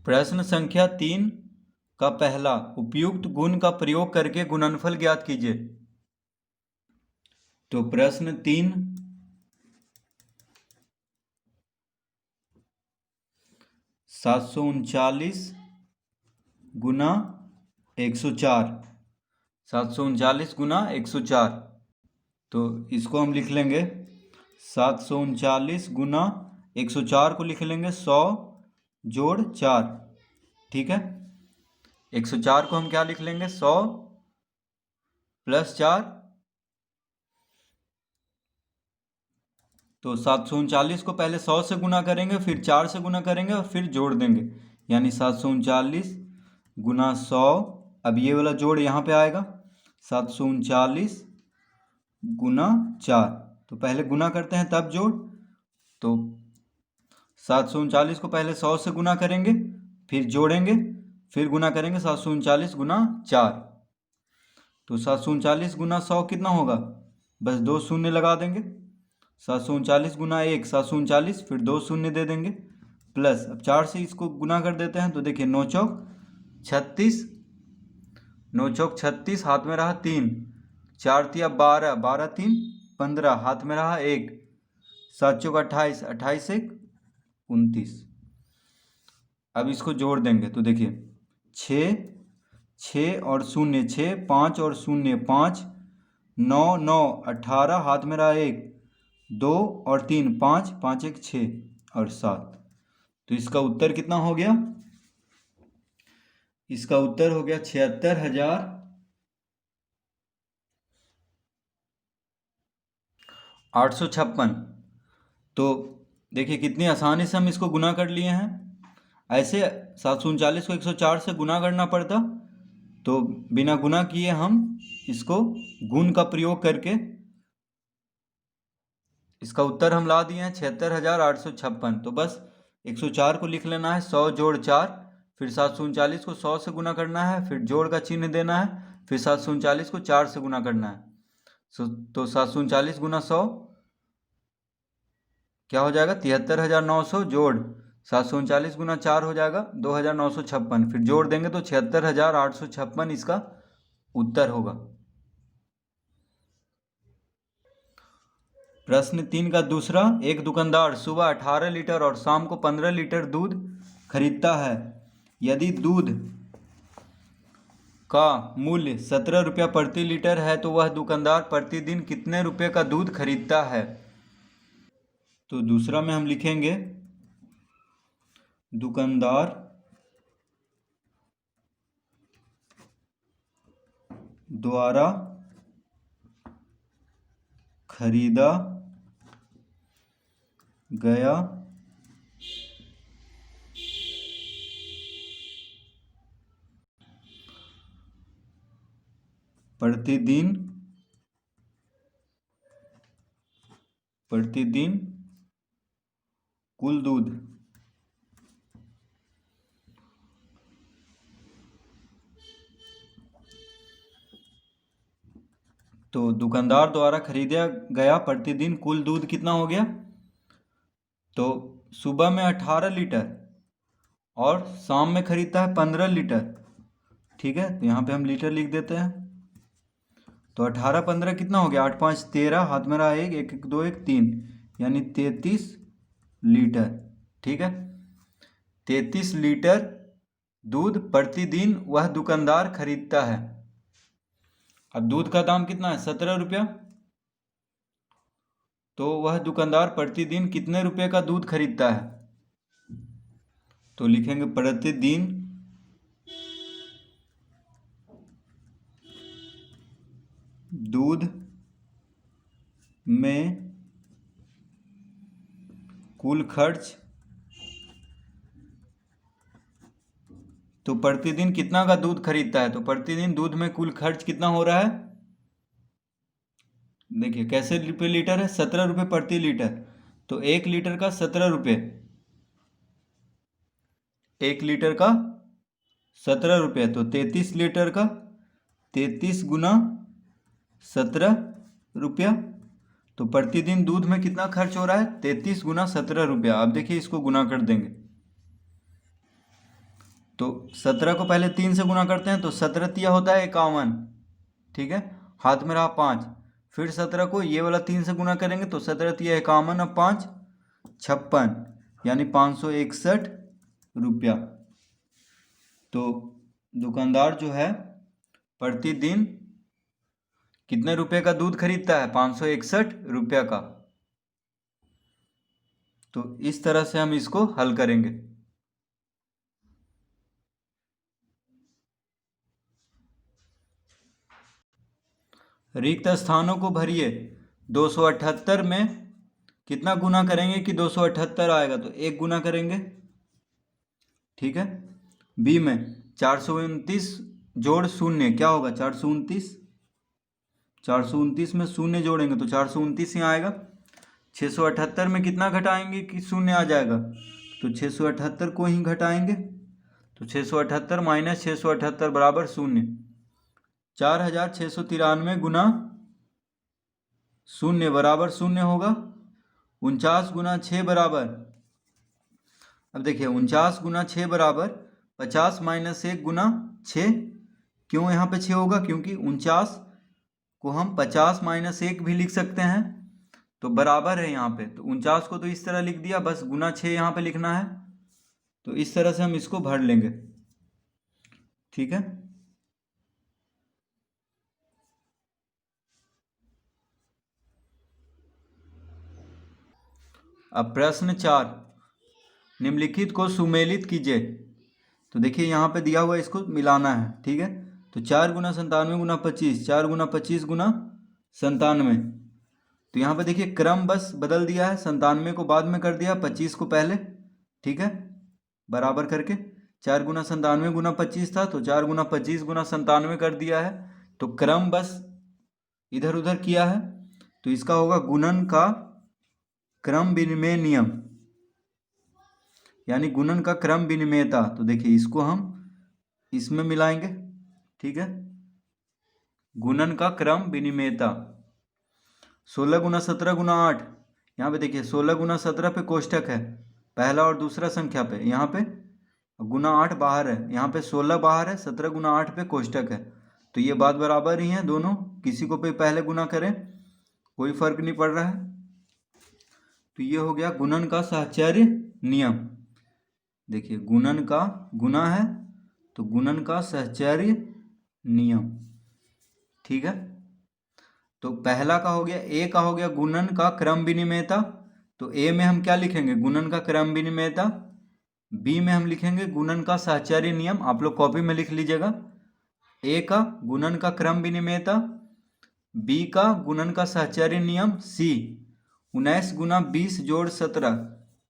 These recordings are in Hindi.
प्रश्न संख्या 3 का पहला उपयुक्त गुण का प्रयोग करके गुणनफल ज्ञात कीजिए। तो प्रश्न 3 739 गुना 104, 739 गुना 104। तो इसको हम लिख लेंगे 739 गुना 104 को लिख लेंगे 100 जोड़ 4। ठीक है, 104 को हम क्या लिख लेंगे 100 प्लस 4। तो 739 को पहले 100 से गुना करेंगे, फिर 4 से गुना करेंगे और फिर जोड़ देंगे, यानी 739 गुना 100। अब ये वाला जोड़ यहाँ पे आएगा 739 गुना 4। तो पहले गुना करते हैं तब जोड़। तो 739 को पहले 100 से गुना करेंगे, फिर जोड़ेंगे, फिर गुना करेंगे 739 गुना 4। तो 739 गुना 100 कितना होगा, बस 2 शून्य लगा देंगे। 739 गुना 1 739, फिर 2 शून्य दे देंगे, प्लस अब 4 से इसको गुना कर देते हैं। तो देखिए 9 चौक 36, 9 चौक 36, हाथ में रहा 3, 4 तिया 12, 12 3 15, हाथ में रहा 1, 7 चौक 28, 28 1 29। अब इसको जोड़ देंगे तो देखिए 6, 6 और 0 6, 5 और 0 5, 9 9 18, हाथ में रहा 1, 2 और 3 5, 5 1 6 और 7। तो इसका उत्तर कितना हो गया, इसका उत्तर हो गया 76,856। तो देखिए कितनी आसानी से हम इसको गुना कर लिए हैं। ऐसे 739 को 104 से गुना करना पड़ता, तो बिना गुना किए हम इसको गुण का प्रयोग करके इसका उत्तर हम ला दिए हैं 76,856। तो बस 104 को लिख लेना है 100 जोड़ 4, फिर 739 को 100 से गुना करना है, फिर जोड़ का चिन्ह देना है, फिर 739 को 4 से गुना करना है। तो 739 गुना 100 क्या हो जाएगा 73,900, जोड़ 739 गुना 4 हो जाएगा 2,956, फिर जोड़ देंगे तो 76,856 इसका उत्तर होगा। प्रश्न 3 का दूसरा, एक दुकानदार सुबह 18 लीटर और शाम को 15 लीटर दूध खरीदता है। यदि दूध का मूल्य 17 रुपया प्रति लीटर है तो वह दुकानदार प्रतिदिन कितने रुपए का दूध खरीदता है। तो दूसरा में हम लिखेंगे दुकानदार द्वारा खरीदा गया प्रतिदिन कुल दूध। तो दुकानदार द्वारा खरीदा गया प्रतिदिन कुल दूध कितना हो गया, तो सुबह में 18 लीटर और शाम में खरीदता है 15 लीटर। ठीक है, तो यहाँ पे हम लीटर लिख देते हैं। तो 18 15 कितना हो गया, 8 5 13, हाथ में रहा 1 1 2 1 3, यानी 33 लीटर। ठीक है, 33 लीटर दूध प्रतिदिन वह दुकानदार खरीदता है। अब दूध का दाम कितना है 17 रुपया, तो वह दुकानदार प्रतिदिन कितने रुपए का दूध खरीदता है। तो लिखेंगे प्रतिदिन दूध में कुल खर्च। तो प्रतिदिन कितना का दूध खरीदता है, तो प्रतिदिन दूध में कुल खर्च कितना हो रहा है, देखिए कैसे रुपये लीटर है 17 रुपये प्रति लीटर, तो 1 लीटर का 17 रुपये, 1 लीटर का 17 रुपये, तो 33 लीटर का 33 गुना 17 रुपया। तो प्रतिदिन दूध में कितना खर्च हो रहा है 33 गुना 17 रुपया। अब देखिए इसको गुना कर देंगे तो 17 को पहले 3 से गुना करते हैं तो 17 तिया होता है 51, ठीक है, हाथ में रहा 5। फिर 17 को ये वाला 3 से गुना करेंगे तो 17 तिया 51 और 5 56, यानी 561 रुपया। तो दुकानदार जो है प्रतिदिन कितने रुपए का दूध खरीदता है? 561 रुपया का। तो इस तरह से हम इसको हल करेंगे। रिक्त स्थानों को भरिए। 278 में कितना गुना करेंगे कि 278 आएगा? तो 1 गुना करेंगे, ठीक है। बी में 429 जोड़ शून्य क्या होगा? 429। 429 में शून्य जोड़ेंगे तो 429 ही आएगा। 678 में कितना घटाएंगे कि शून्य आ जाएगा? तो 678 को ही घटाएंगे, तो 678 माइनस 678 बराबर शून्य। 4693 गुना शून्य बराबर शून्य होगा। 49 गुना 6 बराबर, अब देखिए 49 गुना 6 बराबर 50 माइनस 1 गुना 6। क्यों यहाँ पे 6 होगा? क्योंकि 49 को हम 50 माइनस 1 भी लिख सकते हैं, तो बराबर है यहाँ पे। तो 49 को तो इस तरह लिख दिया, बस गुना 6 यहाँ पे लिखना है। तो इस तरह से हम इसको भर लेंगे, ठीक है। अब प्रश्न 4, निम्नलिखित को सुमेलित कीजिए। तो देखिए यहाँ पे दिया हुआ इसको मिलाना है, ठीक है। तो 4 गुना 97 गुना 25, 4 गुना 25 गुना 97। तो यहाँ पे देखिए क्रम बस बदल दिया है, 97 को बाद में कर दिया, 25 को पहले, ठीक है, बराबर करके। 4 गुना 97 गुना 25 था, तो 4 गुना 25 गुना 97 कर दिया है। तो क्रम बस इधर उधर किया है, तो इसका होगा गुणन का क्रम विनिमय नियम, यानी गुणन का क्रम विनिमयता। तो देखिए इसको हम इसमें मिलाएंगे, ठीक है, गुणन का क्रम विनिमयता। 16 गुना 17 गुना 8, यहाँ पे देखिए 16 गुना 17 पे कोष्टक है, पहला और दूसरा संख्या पे, यहाँ पे गुना 8 बाहर है, यहाँ पे 16 बाहर है, 17 गुना 8 पे कोष्टक है। तो ये बात बराबर ही है दोनों, किसी को पे पहले गुना करें कोई फर्क नहीं पड़ रहा है। तो ये हो गया गुणन का साहचर्य नियम। देखिए गुणन का गुना है तो गुणन का साहचर्य नियम, ठीक है। तो पहला का हो गया, ए का हो गया गुणन का क्रम विनिमयता। तो ए में हम क्या लिखेंगे? गुणन का क्रम विनिमयता। बी में हम लिखेंगे गुणन का साहचर्य नियम, आप लोग कॉपी में लिख लीजिएगा। ए का गुणन का क्रम विनिमयता, बी का गुणन का साहचर्य नियम। सी 19 गुना 20 जोड़ 17,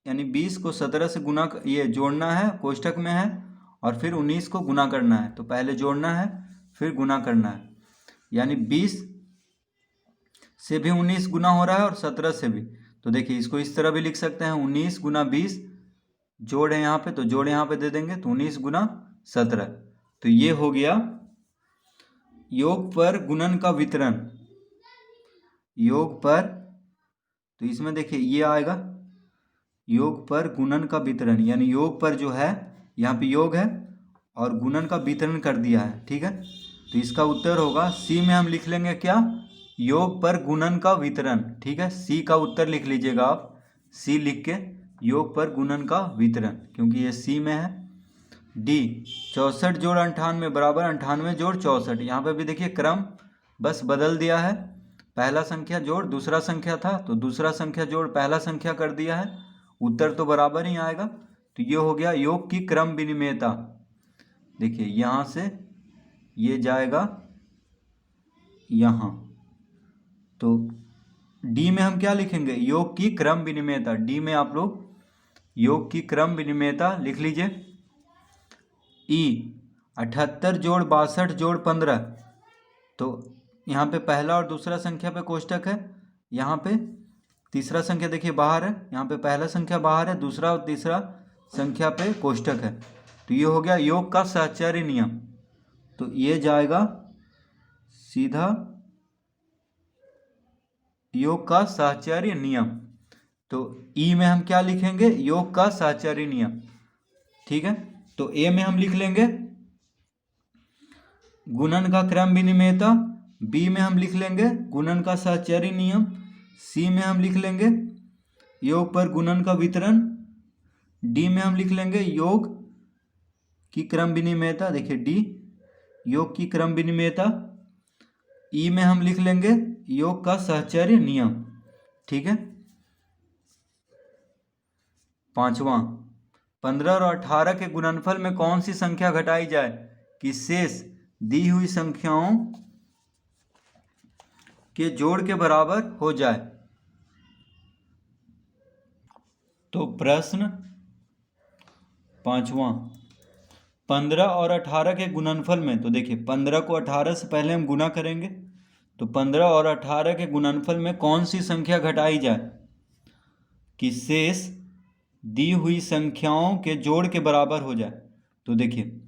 यानी 20 को 17 से गुना ये जोड़ना है, कोष्टक में है, और फिर 19 को गुना करना है। तो पहले जोड़ना है फिर गुना करना है, यानी 20 से भी 19 गुना हो रहा है और 17 से भी। तो देखिए इसको इस तरह भी लिख सकते हैं, 19 गुना 20 जोड़ है यहाँ पे, तो जोड़ यहाँ पे दे देंगे, तो 19 गुना 17। तो ये हो गया योग पर गुणन का वितरण। योग पर, तो इसमें देखिए ये आएगा योग पर गुणन का वितरण, यानी योग पर जो है यहाँ पे योग है और गुणन का वितरण कर दिया है, ठीक है। तो इसका उत्तर होगा सी में हम लिख लेंगे क्या? योग पर गुणन का वितरण, ठीक है। सी का उत्तर लिख लीजिएगा आप, सी लिख के योग पर गुणन का वितरण, क्योंकि ये सी में है। डी 64 जोड़ 98 बराबर 98 जोड़ 64। यहाँ पे भी देखिए क्रम बस बदल दिया है, पहला संख्या जोड़ दूसरा संख्या था तो दूसरा संख्या जोड़ पहला संख्या कर दिया है, उत्तर तो बराबर ही आएगा। तो ये हो गया योग की क्रम विनिमयता। देखिए यहाँ से ये जाएगा यहाँ, तो डी में हम क्या लिखेंगे? योग की क्रम विनिमयता। डी में आप लोग योग की क्रम विनिमयता लिख लीजिए। ई 78 जोड़ 62 जोड़ 15, तो यहाँ पे पहला और दूसरा संख्या पे कोष्टक है, यहाँ पे तीसरा संख्या देखिए बाहर है, यहाँ पे पहला संख्या बाहर है, दूसरा और तीसरा संख्या पे कोष्टक है। तो ये हो गया योग का साहचर्य नियम। तो ये जाएगा सीधा योग का साहचर्य नियम। तो ई में हम क्या लिखेंगे? योग का साहचर्य नियम, ठीक है। तो ए में हम लिख लेंगे गुणन का क्रम विनिमेयता, बी में हम लिख लेंगे गुणन का सहचर्य नियम, सी में हम लिख लेंगे योग पर गुणन का वितरण, डी में हम लिख लेंगे योग की क्रम विनिमेयता, देखिए डी योग की क्रम विनिमेयता, ई में हम लिख लेंगे योग का सहचर्य नियम। ठीक है। पांचवा, 15 और 18 के गुणनफल में कौन सी संख्या घटाई जाए कि शेष दी हुई संख्याओं के जोड़ के बराबर हो जाए। तो प्रश्न पांचवा, 15 और 18 के गुणनफल में, तो देखिए 15 को 18 से पहले हम गुना करेंगे, तो 15 और 18 के गुणनफल में कौन सी संख्या घटाई जाए कि शेष दी हुई संख्याओं के जोड़ के बराबर हो जाए। तो देखिए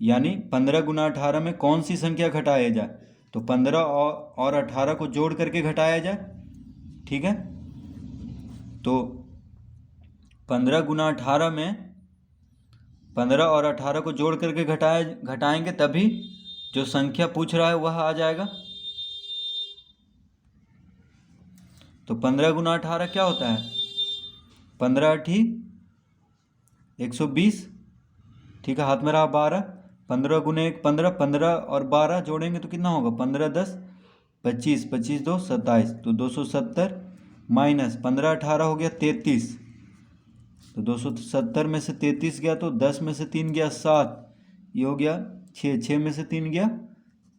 यानी 15 गुना 18 में कौन सी संख्या घटाया जाए, तो 15 और 18 को जोड़ करके घटाया जाए। ठीक है। तो 15 गुना 18 में 15 और 18 को जोड़ करके घटाएंगे तभी जो संख्या पूछ रहा है वह आ जाएगा। तो 15 गुना 18 क्या होता है, 15 × 120। ठीक है, हाथ में रहा 12, 15 गुने 1 15, 15 और 12 जोड़ेंगे तो कितना होगा, 15 10 25, 25 2 27, तो 270 माइनस 15 18 हो गया 33, तो 270 में से 33 गया तो 10 में से 3 गया 7, ये हो गया 6, 6 में से 3 गया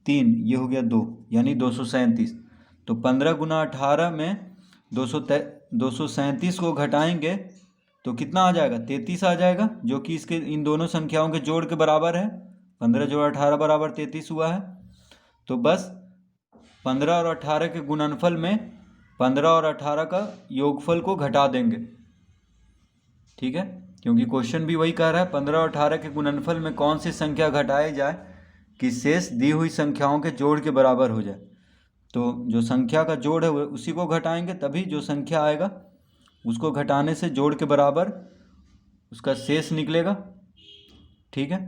3, ये हो गया 2, यानी 237। तो 15 गुना 18 में 237 को घटाएंगे तो कितना आ जाएगा, 33 आ जाएगा, जो कि इसके इन दोनों संख्याओं के जोड़ के बराबर है। 15 जोड़ 18 बराबर 33 हुआ है। तो बस 15 और 18 के गुणनफल में 15 और 18 का योगफल को घटा देंगे। ठीक है, क्योंकि क्वेश्चन भी वही कह रहा है 15 और 18 के गुणनफल में कौन सी संख्या घटाई जाए कि शेष दी हुई संख्याओं के जोड़ के बराबर हो जाए। तो जो संख्या का जोड़ है उसी को घटाएंगे तभी जो संख्या आएगा उसको घटाने से जोड़ के बराबर उसका शेष निकलेगा। ठीक है।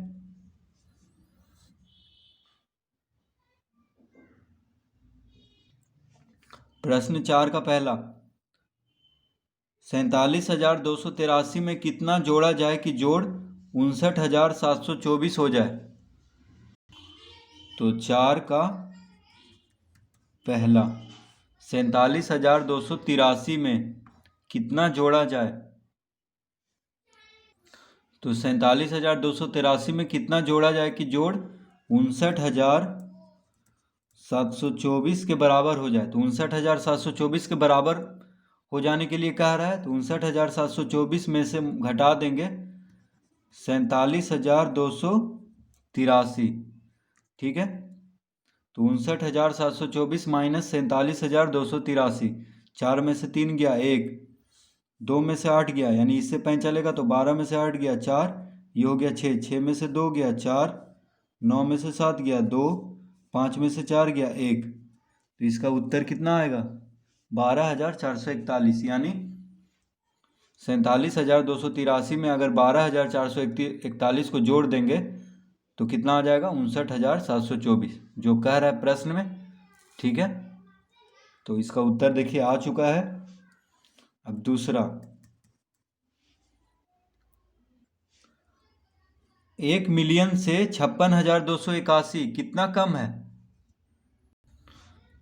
प्रश्न 4 का पहला, 47,283 में कितना जोड़ा जाए कि जोड़ 59,724 हो जाए। तो 4 का पहला, 47,283 में कितना जोड़ा जाए, तो 47,283 में कितना जोड़ा जाए कि जोड़ 59,724 के बराबर हो जाए। तो 59,724 के बराबर हो जाने के लिए कह रहा है, तो 59,724 में से घटा देंगे 47,283। ठीक है, तो 59,724 माइनस 47,283, 4 में से 3 गया 1, 2 में से 8 गया, यानी इससे पैन चलेगा तो 12 में से 8 गया 4, ये हो गया 6, 6 में से 2 गया 4, 9 में से 7 गया 2, 5 में से 4 गया 1, तो इसका उत्तर कितना आएगा 12,441। यानी 47,283 में अगर 12,441 को जोड़ देंगे तो कितना आ जाएगा 59,724, जो कह रहा है प्रश्न में। ठीक है, तो इसका उत्तर देखिए आ चुका है। अब दूसरा, 1 मिलियन से 56,281 कितना कम है।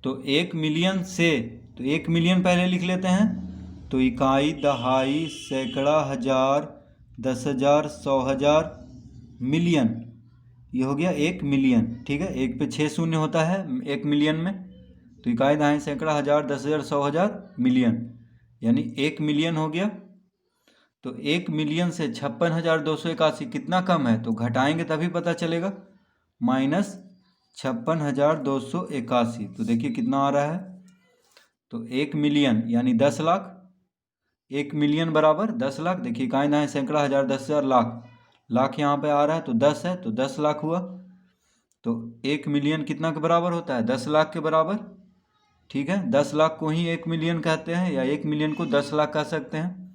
तो 1 मिलियन से, तो 1 मिलियन पहले लिख लेते हैं, तो इकाई दहाई सैकड़ा हजार 10,000 100,000 मिलियन, ये हो गया 1 मिलियन। ठीक है, 1 पे 6 शून्य होता है 1 मिलियन में, तो इकाई दहाई सैकड़ा हजार 10,000 100,000 मिलियन, यानी 1 मिलियन हो गया। तो 1 मिलियन से 56,281 कितना कम है, तो घटाएंगे तभी पता चलेगा, माइनस 56,281। तो देखिए कितना आ रहा है, तो 1 मिलियन यानी 10 लाख, 1 मिलियन बराबर 10 लाख। देखिए इकाई दहाई सैकड़ा हजार 10,000 लाख, लाख यहाँ पे आ रहा है तो 10 है, तो 10 लाख हुआ। तो 1 मिलियन कितना के बराबर होता है, 10 लाख के बराबर। ठीक है, 10 लाख को ही 1 मिलियन कहते हैं या 1 मिलियन को 10 लाख कह सकते हैं।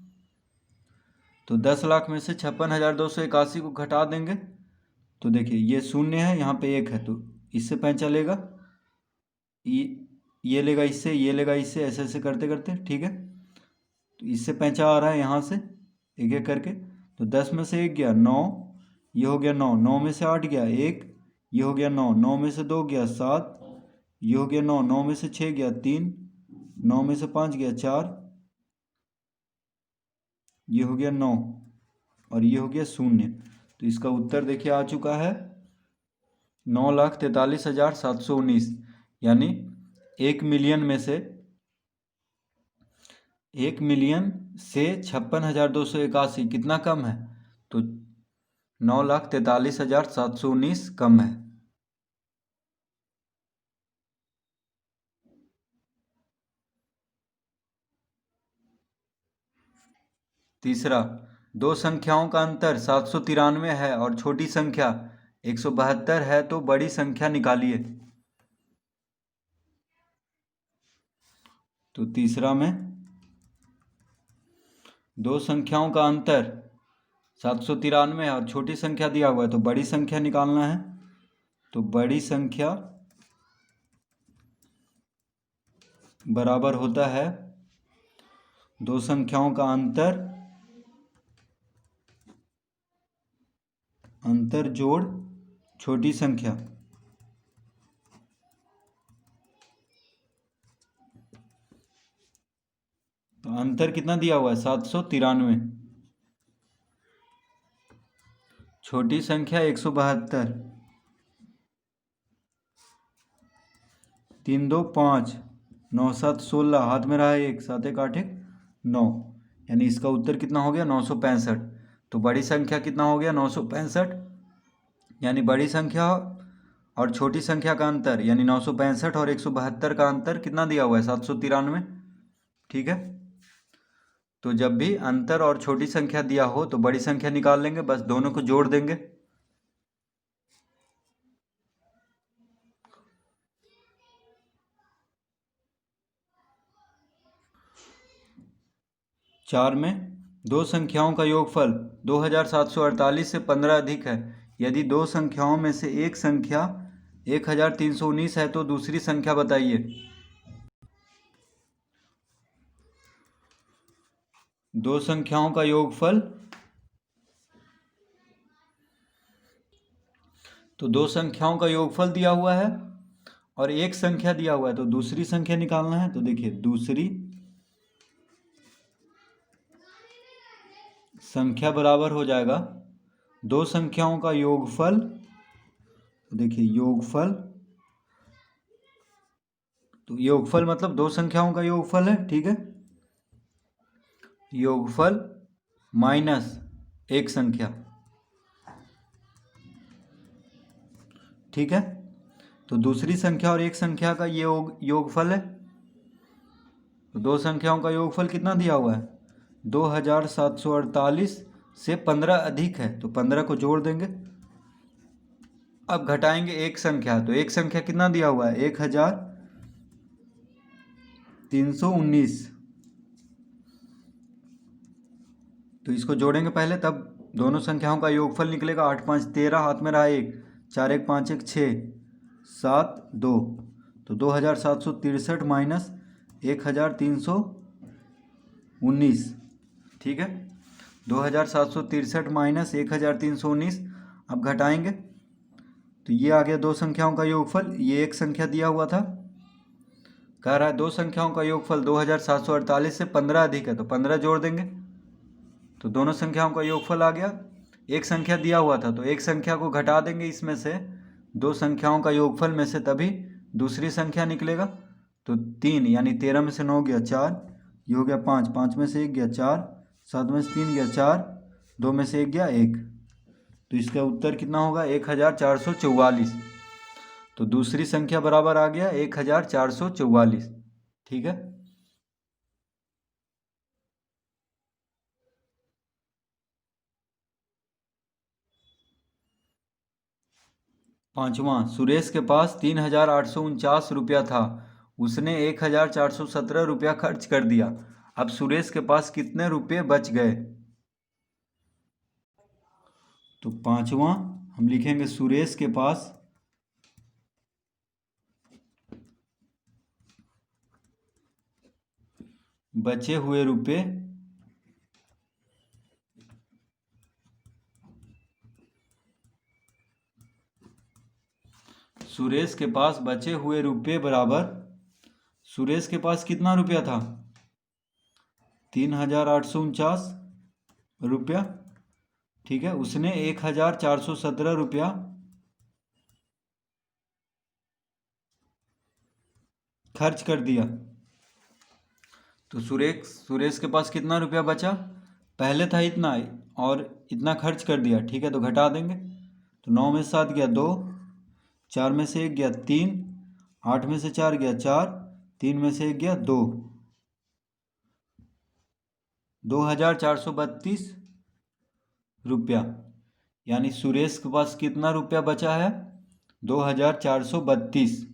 तो 10 लाख में से 56,281 को घटा देंगे तो देखिए ये शून्य है, यहाँ पे एक है तो इससे पैंचा लेगा, ये लेगा इससे, ये लेगा इससे, ऐसे ऐसे करते करते, ठीक है। तो इससे पैंचा आ रहा है यहाँ से एक एक करके। तो 10 में से 1 गया 9, ये हो गया 9, 9 में से 8 गया 1, ये हो गया 9, 9 में से 2 गया 7, ये हो गया 9, 9 में से 6 गया 3, 9 में से 5 गया 4, ये हो गया 9 और ये हो गया 0। तो इसका उत्तर देखिए आ चुका है 9,43,719, यानी 1 मिलियन से 56,281 कितना कम है, तो 9,43,719 कम है। तीसरा, दो संख्याओं का अंतर 793 है और छोटी संख्या 172 है तो बड़ी संख्या निकालिए। तो तीसरा में दो संख्याओं का अंतर 793 है और छोटी संख्या दिया हुआ है तो बड़ी संख्या निकालना है। तो बड़ी संख्या बराबर होता है दो संख्याओं का अंतर जोड़ छोटी संख्या। तो अंतर कितना दिया हुआ है 793, छोटी संख्या 172, 3 2 5, 9 7 16, हाथ में रहा 1, 7 1 8 1 9, यानी इसका उत्तर कितना हो गया 965। तो बड़ी संख्या कितना हो गया 965, यानी बड़ी संख्या और छोटी संख्या का अंतर यानी 965 और 172 का अंतर कितना दिया हुआ है 793, ठीक है। तो जब भी अंतर और छोटी संख्या दिया हो तो बड़ी संख्या निकाल लेंगे, बस दोनों को जोड़ देंगे। चार में दो संख्याओं का योगफल 2748 से 15 अधिक है। यदि दो संख्याओं में से एक संख्या 1319 है तो दूसरी संख्या बताइए। दो संख्याओं का योगफल, तो दो संख्याओं का योगफल दिया हुआ है और एक संख्या दिया हुआ है तो दूसरी संख्या निकालना है। तो देखिए दूसरी संख्या बराबर हो जाएगा दो संख्याओं का योगफल। देखिए योगफल, तो योगफल मतलब दो संख्याओं का योगफल है, ठीक है। योगफल माइनस एक संख्या, ठीक है। तो दूसरी संख्या और एक संख्या का ये योगफल है। तो दो संख्याओं का योगफल कितना दिया हुआ है 2748 से 15 अधिक है तो 15 को जोड़ देंगे। अब घटाएंगे एक संख्या, तो एक संख्या कितना दिया हुआ है 1319, तो इसको जोड़ेंगे पहले तब दोनों संख्याओं का योगफल निकलेगा। 8 5 13, हाथ में रहा 1, 4 1 5 1 6 7 2, तो 2763 माइनस 1319, ठीक है। 2763 माइनस 1319, अब घटाएंगे तो ये आ गया दो संख्याओं का योगफल। ये एक संख्या दिया हुआ था, कह रहा है दो संख्याओं का योगफल 2748 से 15 अधिक है तो 15 जोड़ देंगे तो दोनों संख्याओं का योगफल आ गया। एक संख्या दिया हुआ था तो एक संख्या को घटा देंगे इसमें से, दो संख्याओं का योगफल में से, तभी दूसरी संख्या निकलेगा। तो 3 यानी 13 में से 9 गया 4, ये हो गया 5, 5 में से 1 गया 4, 7 में से 3 गया 4, 2 में से 1 गया 1, तो इसका उत्तर कितना होगा 1444। तो दूसरी संख्या बराबर आ गया 1444, ठीक है। पांचवा, सुरेश के पास 3,849 रुपया था, उसने 1,417 रुपया खर्च कर दिया। अब सुरेश के पास कितने रुपये बच गए। तो पांचवा हम लिखेंगे सुरेश के पास बचे हुए रुपए सुरेश के पास बचे हुए रुपए बराबर, सुरेश के पास कितना रुपया था? 3,849 रुपया। ठीक है, उसने 1,417 रुपया खर्च कर दिया। तो सुरेश के पास कितना रुपया बचा? पहले था इतना और इतना खर्च कर दिया। ठीक है, तो घटा देंगे। तो 9 में से 7 गया 2, 4 में से 1 गया 3, 8 में से 4 गया 4, 3 में से 1 गया 2, 2,432 रुपया। यानी सुरेश के पास कितना रुपया बचा है? 2,432।